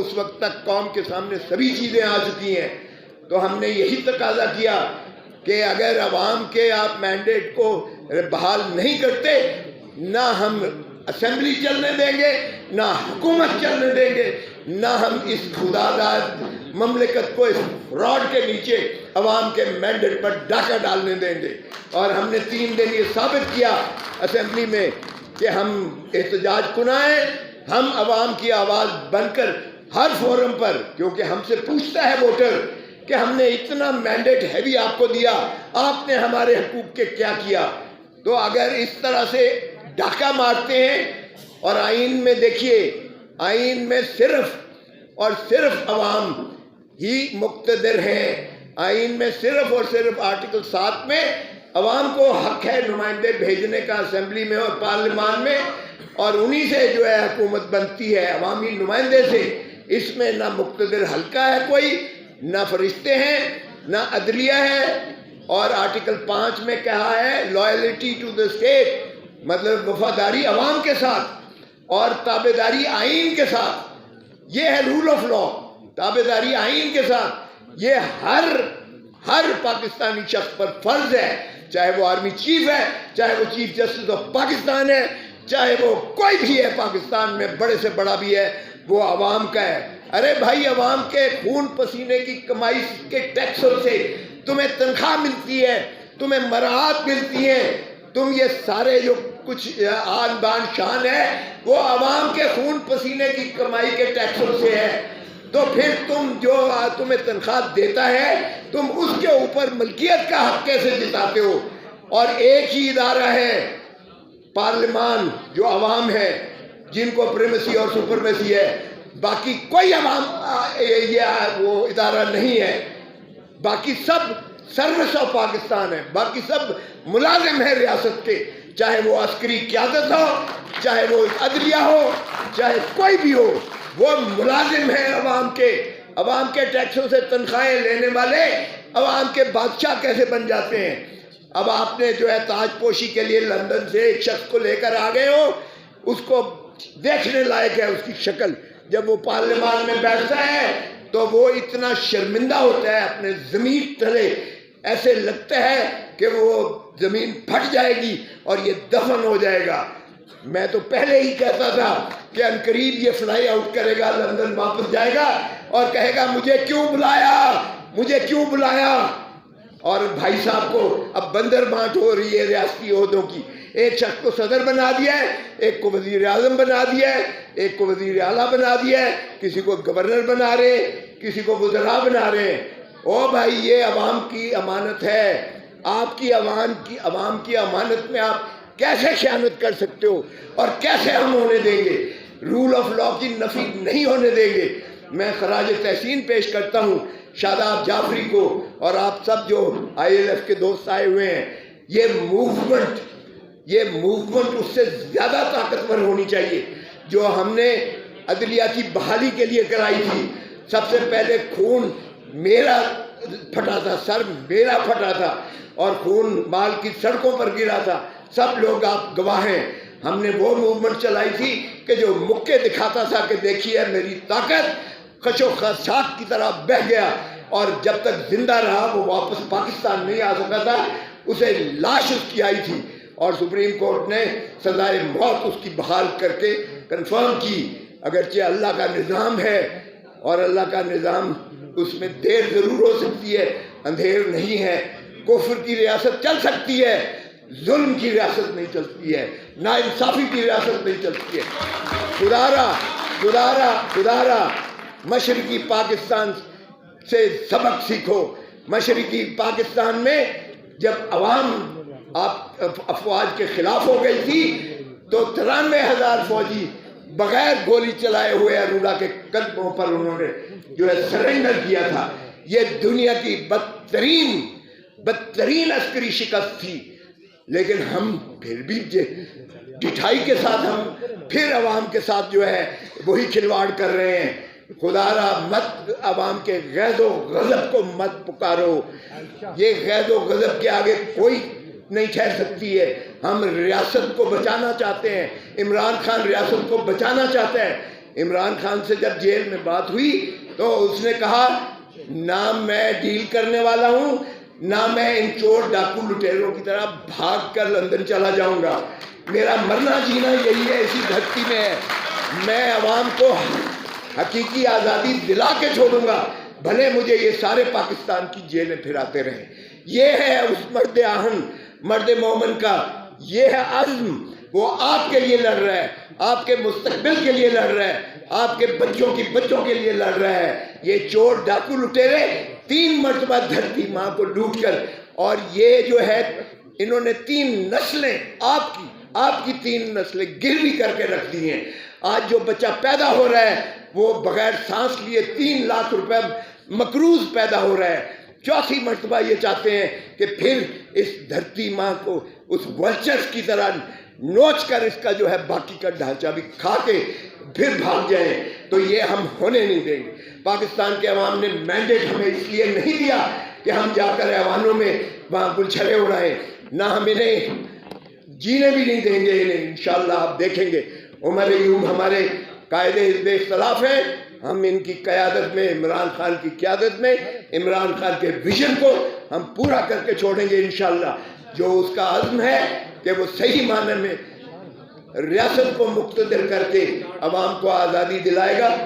اس وقت تک قوم کے سامنے سبھی چیزیں آ چکی ہیں، تو ہم نے یہی تقاضا کیا کہ اگر عوام کے آپ مینڈیٹ کو بحال نہیں کرتے، نہ ہم اسمبلی چلنے دیں گے، نہ حکومت چلنے دیں گے، نہ ہم اس خداداد مملکت کو اس فراڈ کے نیچے عوام کے مینڈیٹ پر ڈاکہ ڈالنے دیں گے۔ اور ہم نے 3 دن یہ ثابت کیا اسمبلی میں کہ ہم احتجاج کنائیں، ہم عوام کی آواز بن کر ہر فورم پر، کیونکہ ہم سے پوچھتا ہے ووٹر کہ ہم نے اتنا مینڈیٹ ہیوی آپ کو دیا، آپ نے ہمارے حقوق کے کیا کیا؟ تو اگر اس طرح سے ڈاکہ مارتے ہیں، اور آئین میں دیکھیے، آئین میں صرف اور صرف عوام ہی مقتدر ہیں، آئین میں صرف اور صرف آرٹیکل 7 میں عوام کو حق ہے نمائندے بھیجنے کا اسمبلی میں اور پارلیمان میں، اور انہی سے جو ہے حکومت بنتی ہے، عوامی نمائندے سے۔ اس میں نہ مقتدر حلقہ ہے کوئی، نہ فرشتے ہیں، نہ عدلیہ ہے۔ اور آرٹیکل 5 میں کہا ہے لائلٹی ٹو دا اسٹیٹ، مطلب وفاداری عوام کے ساتھ اور تابعداری آئین کے ساتھ۔ یہ ہے رول آف لا، تابعداری آئین کے ساتھ۔ یہ ہر پاکستانی شخص پر فرض ہے، چاہے وہ آرمی چیف ہے، چاہے وہ چیف جسٹس آف پاکستان ہے، چاہے وہ کوئی بھی ہے پاکستان میں، بڑے سے بڑا بھی ہے، وہ عوام کا ہے۔ ارے بھائی، عوام کے خون پسینے کی کمائی کے ٹیکسوں سے تمہیں تنخواہ ملتی ہے، تمہیں مراعات ملتی ہیں، تم یہ سارے جو کچھ آن بان شان ہے وہ عوام کے خون پسینے کی کمائی کے ٹیکسوں سے ہے۔ تو پھر تم جو تمہیں تنخواہ دیتا ہے، تم اس کے اوپر ملکیت کا حق کیسے جتاتے ہو؟ اور ایک ہی ادارہ ہے پارلیمان جو عوام ہے، جن کو پریمیسی اور سپرمیسی ہے، باقی کوئی عوام یہ وہ ادارہ نہیں ہے۔ باقی سب سروس آف پاکستان ہے، باقی سب ملازم ہیں ریاست کے، چاہے وہ عسکری قیادت ہو، چاہے وہ عدلیہ ہو، چاہے کوئی بھی ہو، وہ ملازم ہیں عوام کے ٹیکسوں سے تنخواہیں لینے والے عوام کے بادشاہ کیسے بن جاتے ہیں؟ اب آپ نے جو ہے تاج پوشی کے لیے لندن سے ایک شخص کو لے کر آ گئے ہو، اس کو دیکھنے لائق ہے اس کی شکل، جب وہ پارلیمان میں بیٹھتا ہے تو وہ اتنا شرمندہ ہوتا ہے اپنے ضمیر تلے، ایسے لگتا ہے کہ وہ زمین پھٹ جائے گی اور یہ دفن ہو جائے گا۔ میں تو پہلے ہی کہتا تھا کہ عنقریب یہ فلائی آؤٹ کرے گا، لندن واپس جائے گا اور کہے گا مجھے کیوں بلایا۔ اور بھائی صاحب کو اب بندر بانٹ ہو رہی ہے ریاستی عہدوں کی، ایک شخص کو صدر بنا دیا ہے، ایک کو وزیر اعظم بنا دیا ہے، ایک کو وزیر اعلیٰ بنا دیا ہے، کسی کو گورنر بنا رہے ہیں، کسی کو وزراء بنا رہے ہیں۔ او بھائی، یہ عوام کی امانت ہے، آپ کی عوام کی امانت میں آپ کیسے خیانت کر سکتے ہو؟ اور کیسے ہم ہونے دیں گے؟ رول آف لا کی نفی نہیں ہونے دیں گے۔ میں خراج تحسین پیش کرتا ہوں شاداب جعفری کو اور آپ سب جو ILF کے دوست آئے ہوئے ہیں۔ یہ موومنٹ اس سے زیادہ طاقتور ہونی چاہیے جو ہم نے عدلیہ کی بحالی کے لیے کرائی تھی۔ سب سے پہلے خون میرا پھٹا تھا، سر میرا پھٹا تھا، اور خون مال کی سڑکوں پر گرا تھا، سب لوگ آپ گواہ ہیں۔ ہم نے وہ موومنٹ چلائی تھی کہ جو مکے دکھاتا تھا کہ دیکھیے میری طاقت، خشو خاشاک کی طرح بہہ گیا، اور جب تک زندہ رہا وہ واپس پاکستان نہیں آ سکا تھا، اسے لاش اس کی آئی تھی، اور سپریم کورٹ نے سزائے موت اس کی بحال کر کے کنفرم کی۔ اگرچہ اللہ کا نظام ہے اور اللہ کا نظام، اس میں دیر ضرور ہو سکتی ہے، اندھیر نہیں ہے۔ کفر کی ریاست چل سکتی ہے، ظلم کی ریاست نہیں چلتی ہے، ناانصافی کی ریاست نہیں چلتی ہے۔ خدارا مشرقی پاکستان سے سبق سیکھو۔ مشرقی پاکستان میں جب عوام آپ افواج کے خلاف ہو گئی تھی تو 93,000 فوجی بغیر گولی چلائے ہوئے ارورا کے قدموں پر انہوں نے جو ہے سرنڈر کیا تھا۔ یہ دنیا کی بدترین عسکری شکست تھی، لیکن ہم پھر بھی ڈٹھائی کے ساتھ ہم پھر عوام کے ساتھ جو ہے وہی کھلواڑ کر رہے ہیں۔ خدارا مت عوام کے غیظ و غضب کو مت پکارو، یہ غیظ و غضب کے آگے کوئی نہیں ٹھہر سکتی ہے۔ ہم ریاست کو بچانا چاہتے ہیں، عمران خان ریاست کو بچانا چاہتا ہے، عمران خان سے جب جیل میں بات ہوئی تو اس نے کہا نہ میں ڈیل کرنے والا ہوں، نہ میں ان چور ڈاکو لٹیروں کی طرح بھاگ کر لندن چلا جاؤں گا، میرا مرنا جینا یہی ہے، اسی دھرتی میں ہے، میں عوام کو حقیقی آزادی دلا کے چھوڑوں گا، بھلے مجھے یہ سارے پاکستان کی جیلیں پھراتے رہیں۔ یہ ہے اس مرد آہن، مرد مومن کا یہ ہے عزم، وہ آپ کے لیے لڑ رہا ہے، آپ کے مستقبل کے لیے لڑ رہا ہے، آپ کے بچوں کی بچوں کے لیے لڑ رہا ہے۔ یہ چور ڈاکو لٹیرے 3 مرتبہ دھرتی ماں کو لوٹ کر، اور یہ جو ہے انہوں نے 3 نسلیں آپ کی 3 نسلیں گروی کر کے رکھ دی ہیں۔ آج جو بچہ پیدا ہو رہا ہے وہ بغیر سانس لیے 3 لاکھ روپے مقروض پیدا ہو رہا ہے۔ 4تھی مرتبہ یہ چاہتے ہیں کہ پھر اس دھرتی ماں کو اس ولچرز کی طرح نوچ کر اس کا جو ہے باقی کا ڈھانچہ بھی کھا کے پھر بھاگ جائیں، تو یہ ہم ہونے نہیں دیں گے۔ پاکستان کے عوام نے مینڈیٹ ہمیں اس لیے نہیں دیا کہ ہم جا کر ایوانوں میں وہاں گلچھرے اڑائیں، نہ ہم انہیں جینے بھی نہیں دیں گے انہیں۔ انشاءاللہ آپ دیکھیں گے عمر ایوب ہمارے قائد حزب اختلاف ہیں، ہم ان کی قیادت میں، عمران خان کی قیادت میں عمران خان کے ویژن کو ہم پورا کر کے چھوڑیں گے انشاءاللہ۔ جو اس کا عزم ہے کہ وہ صحیح معنی میں ریاست کو مقتدر کر کے عوام کو آزادی دلائے گا۔